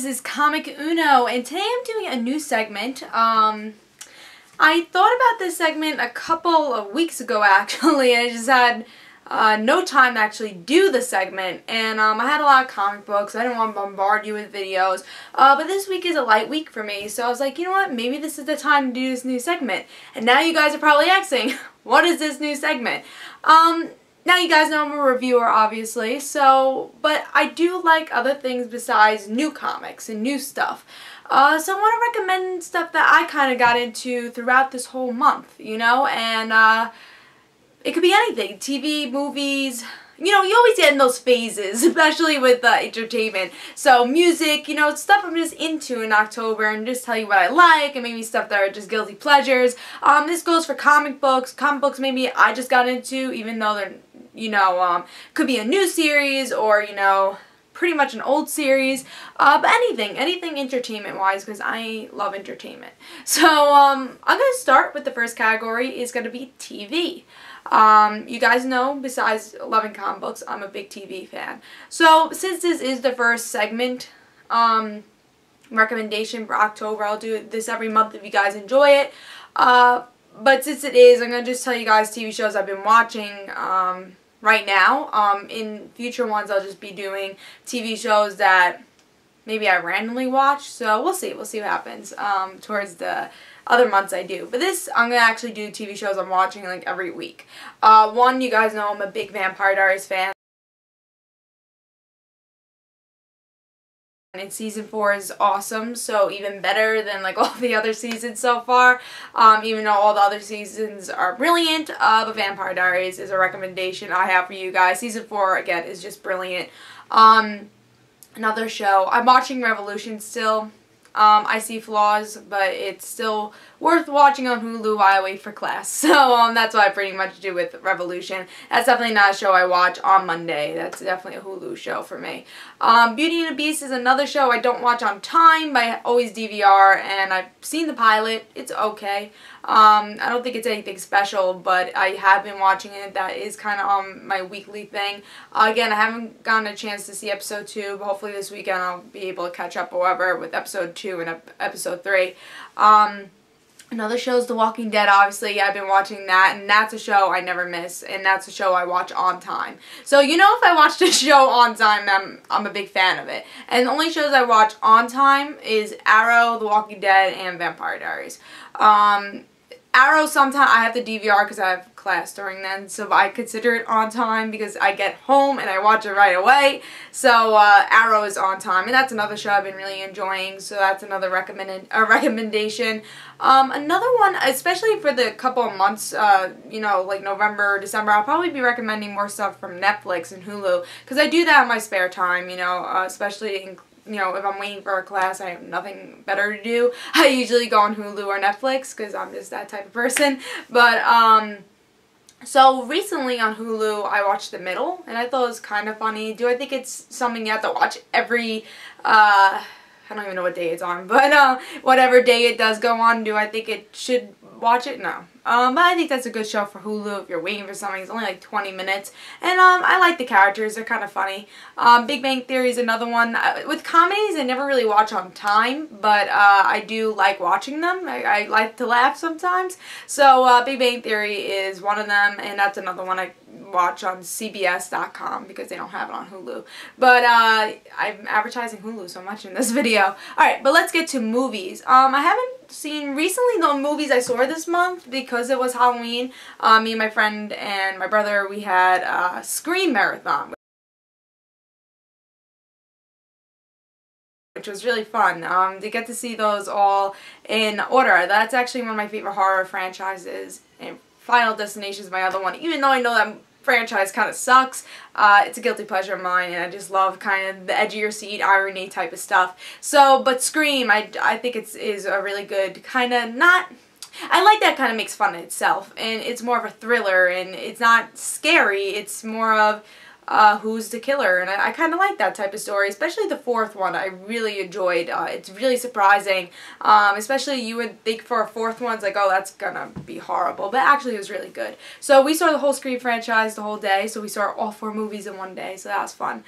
this is Comic Uno, and today I'm doing a new segment. I thought about this segment a couple of weeks ago actually, and I just had no time to actually do the segment, and I had a lot of comic books. I didn't want to bombard you with videos, but this week is a light week for me, so I was like, you know what, maybe this is the time to do this new segment. And now you guys are probably asking, what is this new segment? Now you guys know I'm a reviewer, obviously, but I do like other things besides new comics and new stuff. So I want to recommend stuff that I kind of got into throughout this whole month, you know, and it could be anything. TV, movies, you know, you always get in those phases, especially with entertainment. So music, you know, stuff I'm just into in October, and just tell you what I like, and maybe stuff that are just guilty pleasures. This goes for comic books. Comic books maybe I just got into, even though they're, you know, could be a new series or, you know, pretty much an old series. But anything entertainment-wise, because I love entertainment. So, I'm going to start with the first category is going to be TV. You guys know, besides loving comic books, I'm a big TV fan. So, since this is the first segment, recommendation for October, I'll do this every month if you guys enjoy it. But since it is, I'm going to just tell you guys TV shows I've been watching, right now. In future ones, I'll just be doing TV shows that maybe I randomly watch. So, we'll see what happens, towards the other months I do. But this, I'm going to actually do TV shows I'm watching like every week. One, you guys know I'm a big Vampire Diaries fan. And season 4 is awesome, so even better than like all the other seasons so far. Even though all the other seasons are brilliant, but Vampire Diaries is a recommendation I have for you guys. Season 4, again, is just brilliant. Another show, I'm watching Revolution still. I see flaws, but it's still worth watching on Hulu while I wait for class. So that's what I pretty much do with Revolution. That's definitely not a show I watch on Monday. That's definitely a Hulu show for me. Beauty and the Beast is another show I don't watch on time, but I always DVR, and I've seen the pilot. It's okay. I don't think it's anything special, but I have been watching it. That is kind of my weekly thing. Again, I haven't gotten a chance to see episode 2, but hopefully this weekend I'll be able to catch up however with episode 2 and episode 3. Another show is The Walking Dead, obviously. I've been watching that, and that's a show I never miss, and that's a show I watch on time. So, you know, if I watch a show on time, I'm a big fan of it. And the only shows I watch on time is Arrow, The Walking Dead, and Vampire Diaries. Arrow, sometimes I have to DVR because I have class during then, so I consider it on time because I get home and I watch it right away. So Arrow is on time, and that's another show I've been really enjoying, so that's another recommendation. Another one, especially for the couple of months, you know, like November, December, I'll probably be recommending more stuff from Netflix and Hulu, because I do that in my spare time, you know, especially in, you know, if I'm waiting for a class, I have nothing better to do. I usually go on Hulu or Netflix because I'm just that type of person. But, so recently on Hulu, I watched The Middle, and I thought it was kind of funny. Do I think it's something you have to watch every, I don't even know what day it's on, but, whatever day it does go on, do I think it should watch it? No. But I think that's a good show for Hulu if you're waiting for something. It's only like 20 minutes. And I like the characters. They're kind of funny. Big Bang Theory is another one. With comedies, I never really watch on time, but I do like watching them. I like to laugh sometimes. So Big Bang Theory is one of them, and that's another one I watch on CBS.com because they don't have it on Hulu. But I'm advertising Hulu so much in this video. Alright, but let's get to movies. I haven't seen recently the movies I saw this month because it was Halloween. Me and my friend and my brother, we had a Scream marathon, which was really fun to get to see those all in order. That's actually one of my favorite horror franchises, and Final Destination is my other one. Even though I know that franchise kind of sucks, it's a guilty pleasure of mine, and I just love kind of the edge of your seat irony type of stuff. So, but Scream, I think is a really good kind of, not, I like that kind of makes fun of itself, and it's more of a thriller, and it's not scary, it's more of who's the killer, and I kind of like that type of story, especially the fourth one. I really enjoyed. It's really surprising, especially you would think for a fourth one, it's like, oh, that's gonna be horrible, but actually it was really good. So we saw the whole Scream franchise the whole day, so we saw all 4 movies in one day, so that was fun.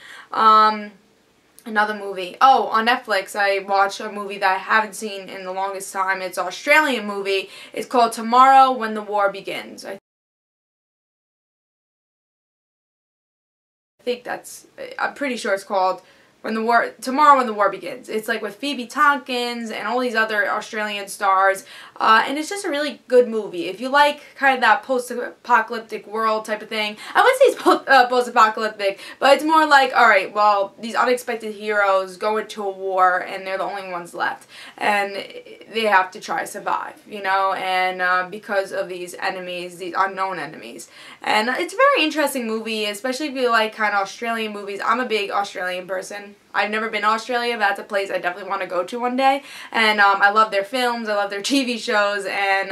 Another movie. Oh, on Netflix, I watched a movie that I haven't seen in the longest time. It's an Australian movie. It's called Tomorrow When the War Begins. I think I'm pretty sure it's called Tomorrow When the War Begins. It's like with Phoebe Tompkins and all these other Australian stars, and it's just a really good movie. If you like kind of that post-apocalyptic world type of thing, I wouldn't say it's post-apocalyptic, but it's more like, alright, well, these unexpected heroes go into a war and they're the only ones left, and they have to try to survive, you know, and because of these enemies, these unknown enemies. And it's a very interesting movie, especially if you like kind of Australian movies. I'm a big Australian person. I've never been to Australia, but that's a place I definitely want to go to one day. And I love their films, I love their TV shows, and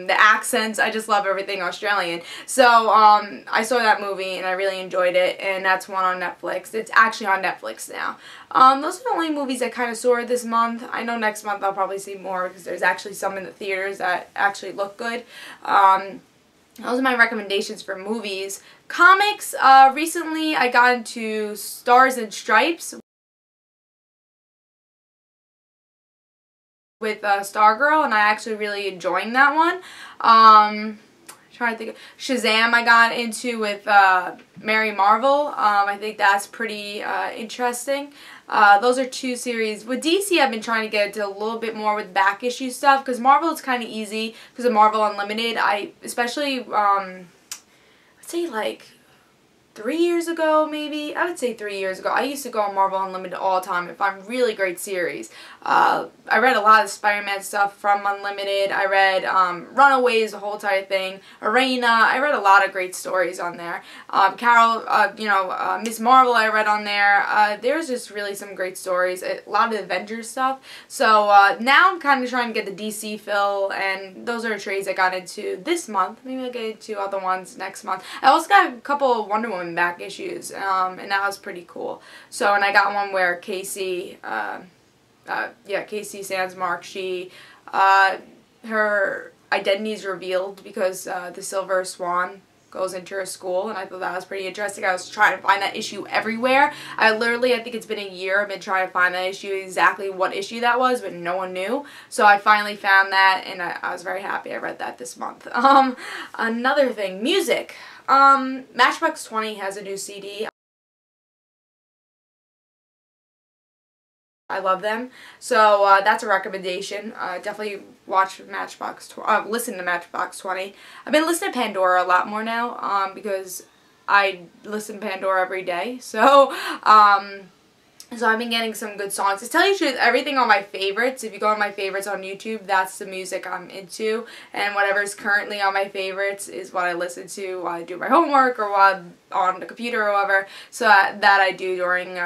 the accents. I just love everything Australian. So I saw that movie and I really enjoyed it, and that's one on Netflix. It's actually on Netflix now. Those are the only movies I kind of saw this month. I know next month I'll probably see more because there's actually some in the theaters that actually look good. Those are my recommendations for movies. Comics, recently I got into Stars and Stripes with Stargirl, and I actually really enjoying that one. Trying to think of Shazam I got into with Mary Marvel. I think that's pretty interesting. Those are two series. With DC, I've been trying to get into a little bit more with back issue stuff, because Marvel is kind of easy because of Marvel Unlimited. Especially, I'd say like 3 years ago, maybe. I would say 3 years ago. I used to go on Marvel Unlimited all the time and find really great series. I read a lot of Spider-Man stuff from Unlimited. I read Runaways, the whole entire thing. Arena. I read a lot of great stories on there. Carol, Miss Marvel I read on there. There's just really some great stories. A lot of Avengers stuff. So now I'm kind of trying to get the DC fill, and those are trades I got into this month. Maybe I'll get into other ones next month. I also got a couple of Wonder Woman back issues, and that was pretty cool. So, and I got one where Casey Sandsmark, her identity is revealed because the Silver Swan goes into her school, and I thought that was pretty interesting. I was trying to find that issue everywhere. I think it's been a year I've been trying to find that issue, exactly what issue that was, but no one knew. So I finally found that, and I was very happy I read that this month. Another thing, music. Matchbox 20 has a new CD. I love them. So that's a recommendation. Definitely listen to Matchbox 20. I've been listening to Pandora a lot more now because I listen to Pandora every day. So I've been getting some good songs. To tell you the truth, everything on my favorites, if you go on my favorites on YouTube, that's the music I'm into. And whatever's currently on my favorites is what I listen to while I do my homework or while I'm on the computer or whatever. So that I do during,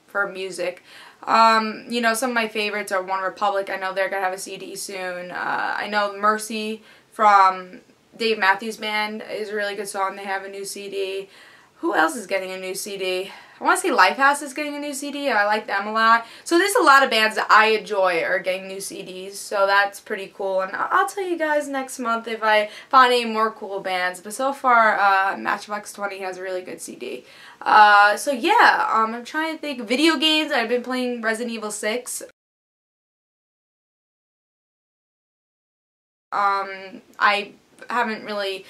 for music. You know, some of my favorites are One Republic. I know they're going to have a CD soon. I know Mercy from Dave Matthews Band is a really good song. They have a new CD. Who else is getting a new CD? I want to say Lifehouse is getting a new CD. I like them a lot. So there's a lot of bands that I enjoy are getting new CDs. So that's pretty cool. And I'll tell you guys next month if I find any more cool bands. But so far, Matchbox 20 has a really good CD. So yeah, I'm trying to think. Video games. I've been playing Resident Evil 6. I haven't really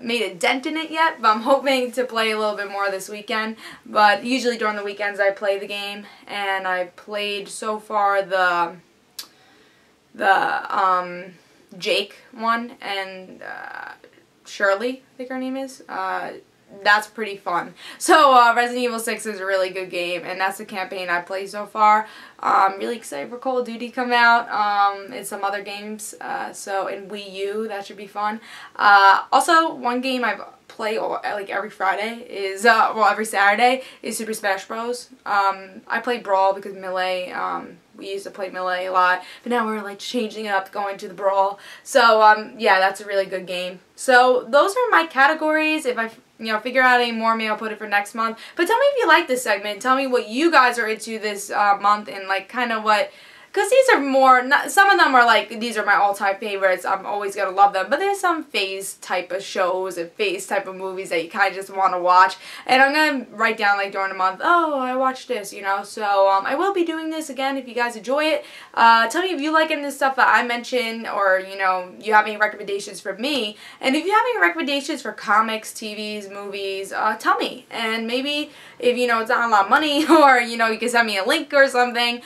made a dent in it yet, but I'm hoping to play a little bit more this weekend. But usually during the weekends I play the game, and I played so far the Jake one and Shirley, I think her name is. That's pretty fun. So Resident Evil 6 is a really good game, and that's the campaign I played so far. I'm really excited for Call of Duty to come out, and some other games, so in Wii U, that should be fun. Also, one game I play like every Friday is, well, every Saturday is Super Smash Bros. I play Brawl because Melee, we used to play Melee a lot, but now we're like changing it up, going to the Brawl. So yeah, that's a really good game. So those are my categories. If I figure out any more, maybe I'll put it for next month. But tell me if you like this segment. Tell me what you guys are into this month, and like kind of what because these are more, some of them are like, these are my all-time favorites, I'm always going to love them, but there's some phase type of shows and phase type of movies that you kind of just want to watch, and I'm going to write down like during the month, oh, I watched this, you know, so I will be doing this again if you guys enjoy it. Tell me if you like any of the stuff that I mentioned, or, you know, you have any recommendations for me, and if you have any recommendations for comics, TVs, movies, tell me, and maybe if, you know, it's not a lot of money, or, you know, you can send me a link or something,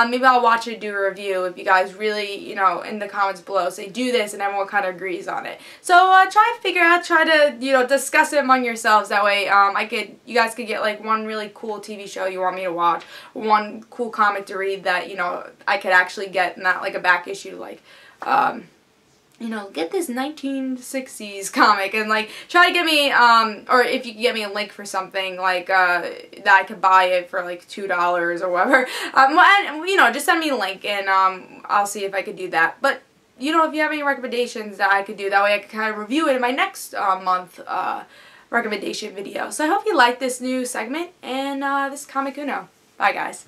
maybe I'll watch it, do a review if you guys really, you know, in the comments below say do this and everyone kind of agrees on it. So try to figure out, try to, you know, discuss it among yourselves. That way you guys could get like one really cool TV show you want me to watch, one cool comic to read that, you know, I could actually get, not like a back issue, like, you know, get this 1960s comic, and like try to get me, or if you can get me a link for something like that I could buy it for like $2 or whatever. And, you know, just send me a link, and I'll see if I could do that. But you know, if you have any recommendations that I could do, that way I could kind of review it in my next month recommendation video. So I hope you like this new segment, and this is Comic Uno. Bye, guys.